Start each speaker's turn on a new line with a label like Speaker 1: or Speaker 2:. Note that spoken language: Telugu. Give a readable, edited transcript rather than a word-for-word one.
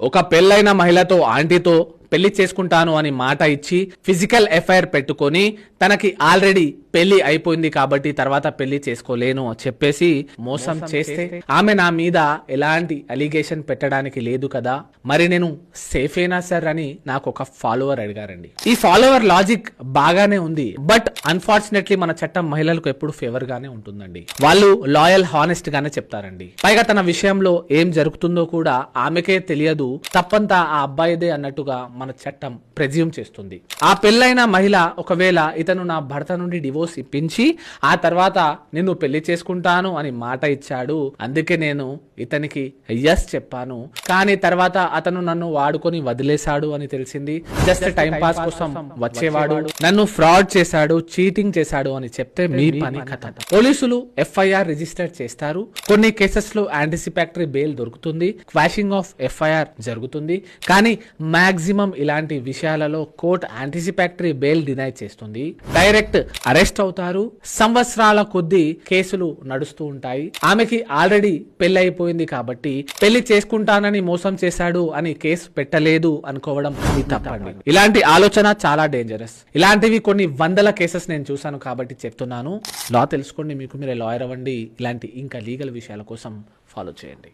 Speaker 1: ఒక పెళ్ళైన మహిళతో ఆంటీతో పెళ్లి చేసుకుంటాను అని మాట ఇచ్చి ఫిజికల్ ఎఫ్ఐఆర్ పెట్టుకొని తనకి ఆల్రెడీ పెళ్లి అయిపోయింది కాబట్టి తర్వాత పెళ్లి చేసుకోలేను చెప్పేసి మోసం చేస్తే ఆమె నా మీద ఎలాంటి అలిగేషన్ పెట్టడానికి లేదు కదా, మరి నేను సేఫేనా సార్ అని నాకు ఒక ఫాలోవర్ అడిగారండి. ఈ ఫాలోవర్ లాజిక్ బాగానే ఉంది, బట్ అన్ఫార్చునేట్లీ మన చట్టం మహిళలకు ఎప్పుడు ఫేవర్ గానే ఉంటుందండి. వాళ్ళు లాయల్ హానెస్ట్ గానే చెప్తారండి. పైగా తన విషయంలో ఏం జరుగుతుందో కూడా ఆమెకే తెలియదు, తప్పంతా ఆ అబ్బాయిదే అన్నట్టుగా మన చట్టం ప్రెజ్యూమ్ చేస్తుంది. ఆ పెళ్ళైన మహిళ ఒకవేళ ఇతను నా భర్త నుండి డివోర్స్ ఇప్పించి ఆ తర్వాత నిన్ను పెళ్లి చేసుకుంటాను అని మాట ఇచ్చాడు, అందుకే నేను ఇతనికి ఎస్ చెప్పాను, కానీ తర్వాత అతను నన్ను వాడుకొని వదిలేశాడు అని తెలిసింది, జస్ట్ టైం పాస్ కోసం వచ్చేవాడు, నన్ను ఫ్రాడ్ చేశాడు, చీటింగ్ చేశాడు అని చెప్తే మీ పని కథ. పోలీసులు ఎఫ్ఐఆర్ రిజిస్టర్ చేస్తారు. కొన్ని కేసెస్ లో యాంటిసిపేటరీ బెయిల్ దొరుకుతుంది, క్వాషింగ్ ఆఫ్ ఎఫ్ఐఆర్ జరుగుతుంది, కానీ మాక్సిమం ఇలాంటి విషయాలలో కోర్టు యాంటిసిపేటరీ బెయిల్ డినై చేస్తుంది. డైరెక్ట్ అరెస్ట్ అవుతారు. సంవత్సరాల కొద్దీ కేసులు నడుస్తూ ఉంటాయి. ఆమెకి ఆల్రెడీ పెళ్లి అయిపోయింది కాబట్టి పెళ్లి చేసుకుంటానని మోసం చేశాడు అని కేసు పెట్టలేదు అనుకోవడం తప్పండి. ఇలాంటి ఆలోచన చాలా డేంజరస్. ఇలాంటివి కొన్ని వందల కేసెస్ నేను చూసాను కాబట్టి చెప్తున్నాను. లా తెలుసుకోండి, మీకు మీరే లాయర్ అవ్వండి. ఇలాంటి ఇంకా లీగల్ విషయాల కోసం ఫాలో చేయండి.